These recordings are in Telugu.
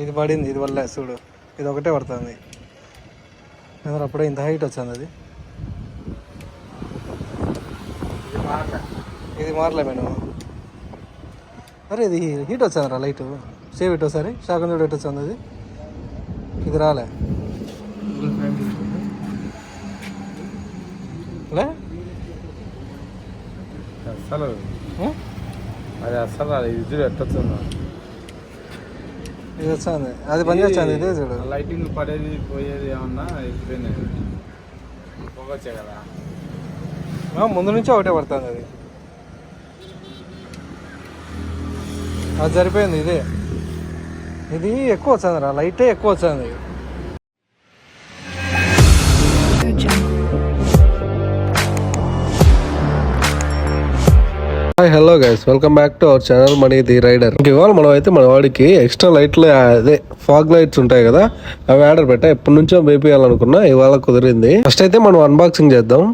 ఇది పడింది, ఇది వల్ల చూడు, ఇది ఒకటే పడుతుంది. అప్పుడే ఇంత హైట్ వచ్చింది అది. ఇది మారలే మేము. అరే ఇది హీట్ వచ్చింది రా లైట్. సేవ్ ఇటు ఒకసారి శాఖం చూడు ఎటు వచ్చింది అది. ఇది రాలే అసలు అది అసలు ఇది ఎట్టొచ్చిందా. ఇది వచ్చింది, అది పని చేస్తుంది. ఇదే చూడు లైటింగ్ పడేది పోయేది ఏమన్నా అయిపోయినాయి. పోవచ్చే కదా, ముందు నుంచి ఒకటే పడుతుంది అది. అది సరిపోయింది. ఇది ఎక్కువ వచ్చింది రా, లైటే ఎక్కువ వచ్చింది. Hi hello guys, welcome back to our channel Money the Rider. ఇవాళ మనం అయితే మన వాడికి ఎక్స్ట్రా లైట్లు, అదే ఫాగ్ లైట్స్ ఉంటాయి కదా, అవి ఆర్డర్ పెట్టా. ఎప్పటి నుంచో వేపియాలనుకున్నా, ఇవాళ కుదిరింది. ఫస్ట్ అయితే మనం అన్బాక్సింగ్ చేద్దాం.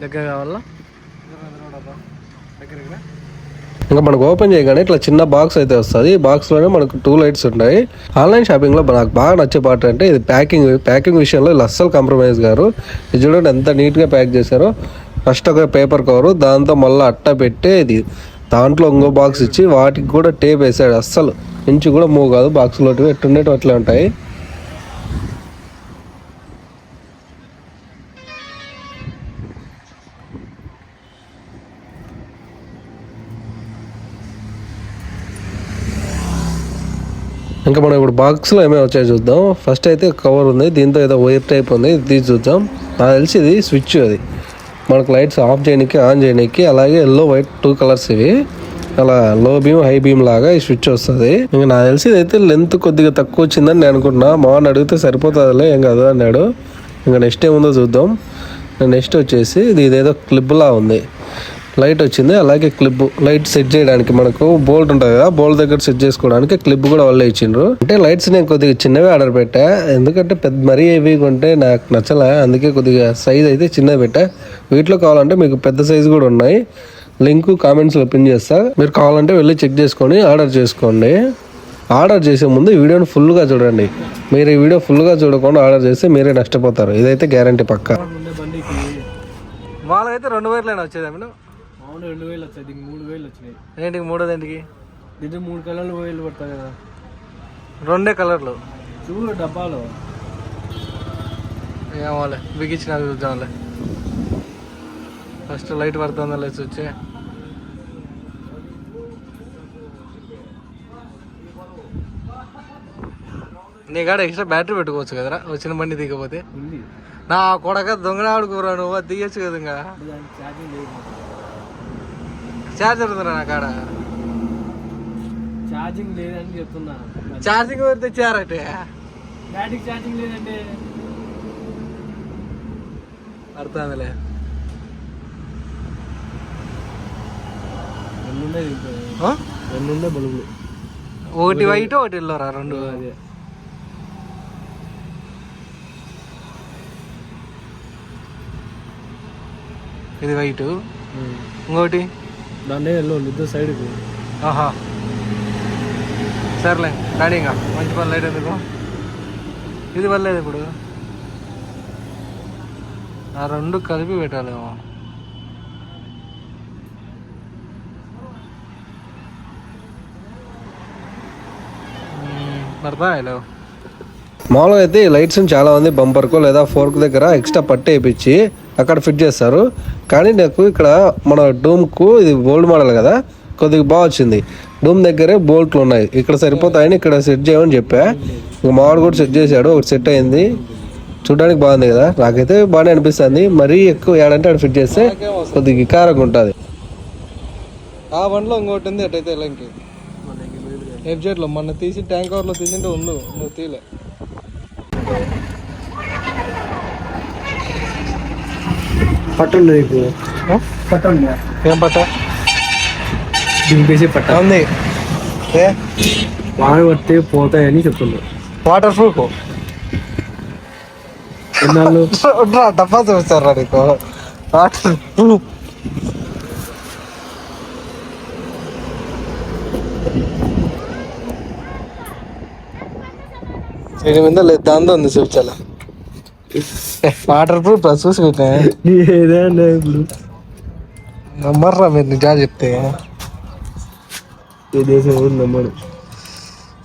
దగ్గర కావాలా? ఇంకా మనకు ఓపెన్ చేయగానే ఇట్లా చిన్న బాక్స్ అయితే వస్తుంది. ఈ బాక్స్లోనే మనకు 2 లైట్స్ ఉంటాయి. ఆన్లైన్ షాపింగ్లో నాకు బాగా నచ్చే పార్ట్ అంటే ఇది ప్యాకింగ్ విషయంలో ఇలా అస్సలు కాంప్రమైజ్ గారు. ఇది చూడండి ఎంత నీట్గా ప్యాక్ చేశారో. ఫస్ట్ ఒక పేపర్ కవరు, దాంతో మళ్ళీ అట్ట పెట్టి ఇది దాంట్లో ఇంకో బాక్స్ ఇచ్చి వాటికి కూడా టేప్ వేసాడు. అస్సలు ఇంచు కూడా మూవ్ కాదు. బాక్స్లోటివి ఎట్టుండేవి అట్లే ఉంటాయి. ఇంకా మనం ఇప్పుడు బాక్స్లో ఏమేమి వచ్చాయో చూద్దాం. ఫస్ట్ అయితే కవర్ ఉంది, దీంతో ఏదో వైర్ టైప్ ఉంది, ఇది తీసి చూద్దాం. నాకు తెలిసి ఇది స్విచ్. అది మనకు లైట్స్ ఆఫ్ చేయడానికి, ఆన్ చేయడానికి. అలాగే ఎల్లో వైట్ 2 కలర్స్ ఇవి. అలా లో బీమ్ హై బీమ్ లాగా ఈ స్విచ్ వస్తుంది. ఇంకా నాకు తెలిసి అయితే లెంత్ కొద్దిగా తక్కువ వచ్చిందని నేను అనుకుంటున్నా. మామూలు అడిగితే సరిపోతుందిలే, ఏం కదా అన్నాడు. ఇంకా నెక్స్ట్ ఏముందో చూద్దాం. నెక్స్ట్ వచ్చేసి ఇదేదో క్లిప్లా ఉంది. లైట్ వచ్చింది, అలాగే క్లిప్. లైట్ సెట్ చేయడానికి మనకు బోల్ట్ ఉంటుంది కదా, బోల్ట్ దగ్గర సెట్ చేసుకోవడానికి క్లిప్ కూడా వాళ్ళే ఇచ్చిండ్రు. అంటే లైట్స్ నేను కొద్దిగా చిన్నవి ఆర్డర్ పెట్టా, ఎందుకంటే పెద్ద మరీ హెవీ కొంటే నాకు నచ్చలే. అందుకే కొద్దిగా సైజ్ అయితే చిన్నవి పెట్టా. వీటిలో కావాలంటే మీకు పెద్ద సైజు కూడా ఉన్నాయి. లింక్ కామెంట్స్లో పిన్ చేస్తా, మీరు కావాలంటే వెళ్ళి చెక్ చేసుకొని ఆర్డర్ చేసుకోండి. ఆర్డర్ చేసే ముందు ఈ వీడియోని ఫుల్గా చూడండి. మీరు ఈ వీడియో ఫుల్గా చూడకుండా ఆర్డర్ చేస్తే మీరే నష్టపోతారు. ఇదైతే గ్యారంటీ పక్కా. వాళ్ళకైతే 2 వైర్లైనా వచ్చేది. 2000 వచ్చాయి, దీనికి 3000 వచ్చినాయి. ఏంటికి మూడోది? ఏంటికి? దీంట్లో 3 కలర్లు వైర్లు పడతాయి కదా, 2 కలర్లు చూడు డబ్బాలో. ఏమోలే, బిగించిన చూద్దాంలే. ఫస్ట్ లైట్ పడుతుందా లేదు వచ్చి. నీ కాడ ఎక్స్ట్రా బ్యాటరీ పెట్టుకోవచ్చు కదరా, వచ్చిన బండి దిగపోతే. నా కొడక దొంగన ఆడుకోరా నువ్వు, దిగచ్చు కదా. ఇంకా ఛార్జర్ ఉందిరా నా కాడ. ఛార్జింగ్ లేదని చెప్తున్నా. ఛార్జింగ్ పెడితే చారటే, బ్యాటరీ ఛార్జింగ్ లేదంటే పడుతుందిలే. రెండుండే బల్బులు, ఒకటి వైట్ ఒకటి ఎల్లోరా, 2. అదే ఇది వైట్, ఇంకోటి దాన్ని ఎల్లో ఇద్దరు సైడ్కి. ఆహా సర్లే డాడీ, ఇంకా మంచి పని లైట్ ఎందుకు. ఇది వల్లేదు ఇప్పుడు, ఆ 2 కలిపి పెట్టాలేమో. పడతా హలో. మామూలుగా అయితే ఈ లైట్స్ చాలా మంది బంపర్కు లేదా ఫోర్క్ దగ్గర ఎక్స్ట్రా పట్టు వేయించి అక్కడ ఫిట్ చేస్తారు. కానీ నాకు ఇక్కడ మన డూమ్కు, ఇది ఓల్డ్ మోడల్ కదా, కొద్దిగా బాగా వచ్చింది. డూమ్ దగ్గరే బోల్ట్లు ఉన్నాయి, ఇక్కడ సరిపోతాయని ఇక్కడ సెట్ చేయమని చెప్పా. ఇంకా మావాడు కూడా సెట్ చేశాడు, ఒకటి సెట్ అయింది. చూడడానికి బాగుంది కదా, నాకైతే బాగానే అనిపిస్తుంది. మరీ ఎక్కువ ఏడంటే అక్కడ ఫిట్ చేస్తే కొద్దిగా వికారంగా ఉంటుంది. ఆ బండిలో ఇంకోటి ఉంది అటైతే ఎలాంటి ఎఫ్జెడ్లో మొన్న తీసి ట్యాంక్ కవర్లో తీసింటే ఉండు, నువ్వు తీలే. పట్టుండి నీకు పట్టుండి ఏం పట్ట దింపేసి పట్ట ఉంది వాన పడితే పోతాయని చెప్తున్నా. వాటర్ ప్రూఫ్ ఎన్నాళ్ళు డబ్బా చూస్తారా నీకు వాటర్ ప్రూఫ్. దీని మీద లేదు దాంతో ఉంది చూపించాల వాటర్ ప్రూఫ్ చూసి పెట్టా ఏదైనా ఇప్పుడు నమ్మర్రా మీరు నిజాలు చెప్తే. ఏ దేశం ఎవరు నమ్మడు.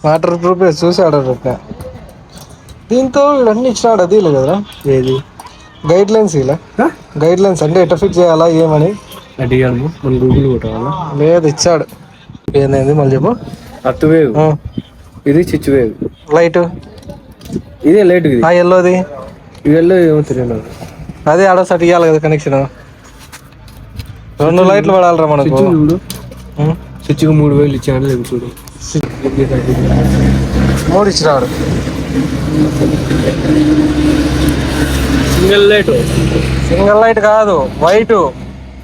వాటర్ ప్రూఫ్ చూసి ఆర్డర్ పెట్టా. దీంతో వీడన్నీ ఇచ్చినాడు అది కదరా ఏది గైడ్ లైన్స్ ఇలా గైడ్ లైన్స్ అంటే ఎట్లా ఫిట్ చేయాలా ఏమని అడిగాను మన గూగుల్ కొట్టాలా. లేదు ఇచ్చాడు. ఏంది మళ్ళీ చెప్పు. అర్త్ వేవ్ ఇది చిచ్చు వేవ్. లైట్ ఇదే లైట్ ఇది ఎల్లోది ఇవెల్లో ఏమో తెలియదు. అదే ఆడ సట్ ఇవ్వాలి కదా కనెక్షన్. 2 లైట్లు పడాలరా మనకు. స్విచ్ చూడు స్విచ్కి 3000 ఇచ్చాను లేదు చూడు. 3 ఇచ్చినాడు. సింగిల్ లైట్ సింగిల్ లైట్ కాదు వైట్.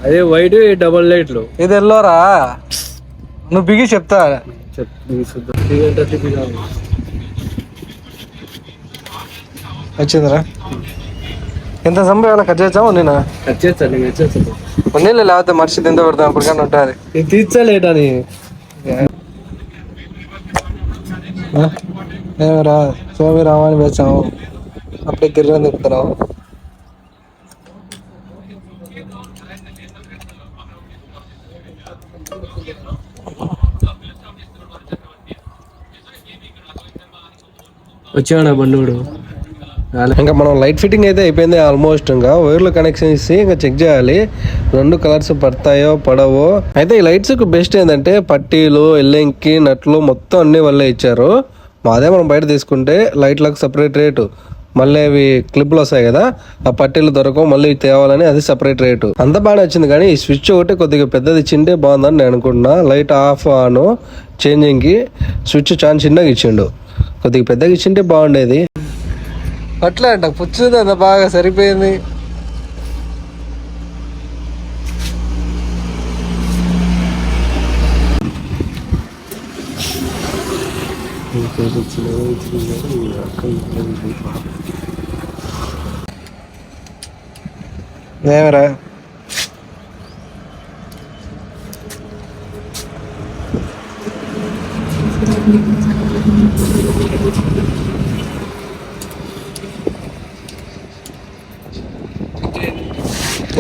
అదే వైట్ డబల్ లైట్లు. ఇది ఎల్లోరా నువ్వు బిగి చెప్తా. వచ్చిందిరా ఎంత సంపాదన కట్ చేస్తాము నేను కట్ చేస్తాను నేను కట్ చేస్తాను. ఉన్నీళ్ళు లేకపోతే మనిషి తింద పెడతాం అప్పటికన్నా ఉంటుంది. ఇది తీర్చలేటని ఏమరా స్వామి రామాని వేసాము అప్పుడే గిర్రని తిప్పుతున్నావు. వచ్చాడు బండోడు. ఇంకా మనం లైట్ ఫిట్టింగ్ అయితే అయిపోయింది ఆల్మోస్ట్. ఇంకా వైర్లు కనెక్షన్ ఇచ్చి ఇంకా చెక్ చేయాలి 2 కలర్స్ పడతాయో పడవో. అయితే ఈ లైట్స్ బెస్ట్ ఏంటంటే పట్టీలు ఎల్లెంకి నట్లు మొత్తం అన్ని వల్లే ఇచ్చారు. అదే మనం బయట తీసుకుంటే లైట్లకు సపరేట్ రేటు, మళ్ళీ అవి క్లిప్లు వస్తాయి కదా ఆ పట్టీలు దొరకవు, మళ్ళీ తేవాలని అది సపరేట్ రేటు. అంత బాగా వచ్చింది కానీ ఈ స్విచ్ ఒకటి కొద్దిగా పెద్దది ఇచ్చింటే బాగుందని నేను అనుకుంటున్నా. లైట్ ఆఫ్ ఆన్ చేంజింగ్కి స్విచ్ చాలా చిన్నగా ఇచ్చిండు, కొద్దిగా పెద్దగా ఇచ్చింటే బాగుండేది. అట్లా అంట పుచ్చుది అంత బాగా సరిపోయింది. ఏమరా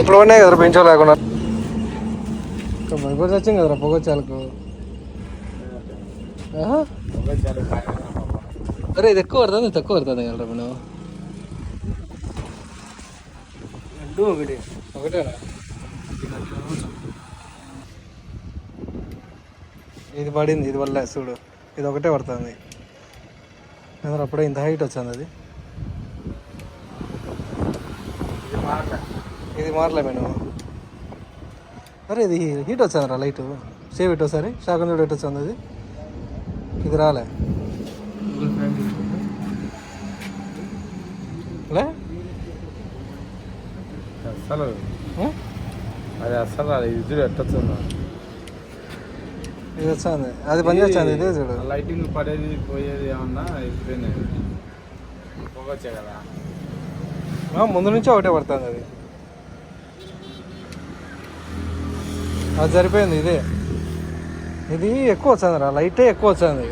ఇప్పుడు ఉన్నాయి కదరా పెంచో లేకుండా భయపడి వచ్చింది కదరా పొగొచ్చాలకు. అరే ఇది ఎక్కువ పడుతుంది తక్కువ పడుతుంది కదరా మనం ఒకటేనా. ఇది పడింది ఇది వల్ల చూడు ఇది ఒకటే పడుతుంది. అప్పుడే ఇంత హైట్ వచ్చింది అది. ఇది మారలే నేను. అరే ఇది హీట్ వచ్చిందిరా లైట్ సేవ్ ఇటు ఒకసారి షాక్ చూడు ఎటు వచ్చింది అది. ఇది రాలే అసలు అది అసలు ఇది ఎట్టొచ్చిందా ఇది వచ్చింది అది పని చేస్తుంది. ఇదే చూడు లైటింగ్ పడేది పోయేది ఏమన్నా అయిపోయినాయి. పోగొచ్చే కదా ముందు నుంచి ఒకటే పడుతుంది అది. అది సరిపోయింది. ఇది ఎక్కువ వచ్చిందిరా లైటే ఎక్కువ వచ్చింది.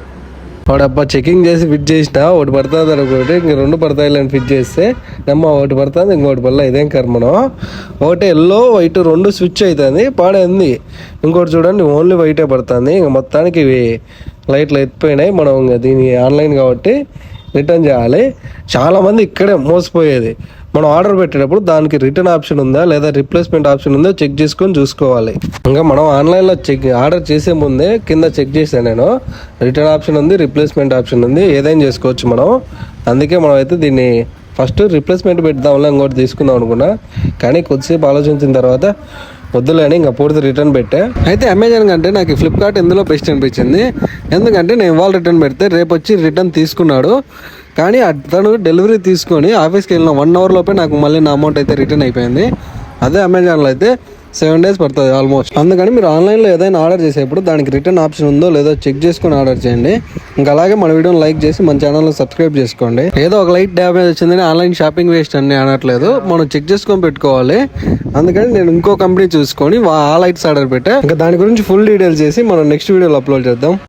వాడబ్బా చెకింగ్ చేసి ఫిట్ చేసిన ఒకటి పడుతుంది అనుకోటి ఇంక 2 పడతాయిలని ఫిట్ చేస్తే నమ్మ ఒకటి పడుతుంది ఇంకోటి పడలే. ఇదేం కర్మను ఒకటి ఎల్లో వైట్ 2 స్విచ్ అవుతుంది పాడైంది. ఇంకోటి చూడండి ఓన్లీ వైటే పడుతుంది. ఇంక మొత్తానికి ఇవి లైట్లు ఎత్తిపోయినాయి. మనం ఇంకా దీన్ని ఆన్లైన్ కాబట్టి రిటర్న్ చేయాలి. చాలామంది ఇక్కడే మోసపోయేది. మనం ఆర్డర్ పెట్టేటప్పుడు దానికి రిటర్న్ ఆప్షన్ ఉందా లేదా రిప్లేస్మెంట్ ఆప్షన్ ఉందా చెక్ చేసుకొని చూసుకోవాలి. ఇంకా మనం ఆన్లైన్లో ఆర్డర్ చేసే ముందే కింద చెక్ చేసాను నేను. రిటర్న్ ఆప్షన్ ఉంది, రిప్లేస్మెంట్ ఆప్షన్ ఉంది, ఏదైనా చేసుకోవచ్చు మనం. అందుకే మనం అయితే దీన్ని ఫస్ట్ రిప్లేస్మెంట్ పెడదాంలో ఇంకోటి తీసుకుందాం అనుకున్నా. కానీ కొద్దిసేపు ఆలోచించిన తర్వాత వద్దులేని ఇంకా పూర్తి రిటర్న్ పెట్టా. అయితే అమెజాన్ కంటే నాకు ఫ్లిప్కార్ట్ ఇందులో బెస్ట్ అనిపించింది. ఎందుకంటే నేను ఇవాళ రిటర్న్ పెడితే రేపు వచ్చి రిటర్న్ తీసుకున్నాడు. కానీ అతను డెలివరీ తీసుకొని ఆఫీస్కి వెళ్ళిన 1 అవర్ లోపే నాకు మళ్ళీ నా అమౌంట్ అయితే రిటర్న్ అయిపోయింది. అదే అమెజాన్లో అయితే 7 days పడుతుంది ఆల్మోస్ట్. అందుకని మీరు ఆన్లైన్లో ఏదైనా ఆర్డర్ చేసేప్పుడు దానికి రిటర్న్ ఆప్షన్ ఉందో లేదో చెక్ చేసుకొని ఆర్డర్ చేయండి. ఇంకా అలాగే మన వీడియోని లైక్ చేసి మన ఛానల్ని సబ్స్క్రైబ్ చేసుకోండి. ఏదో ఒక లైట్ డ్యామేజ్ వచ్చిందని ఆన్లైన్ షాపింగ్ వేస్ట్ అని అనట్లేదు, మనం చెక్ చేసుకొని పెట్టుకోవాలి. అందుకని నేను ఇంకో కంపెనీ చూసుకొని ఆ లైట్స్ ఆర్డర్ పెట్టా. ఇంకా దాని గురించి ఫుల్ డీటెయిల్స్ చేసి మనం నెక్స్ట్ వీడియోలో అప్లోడ్ చేద్దాం.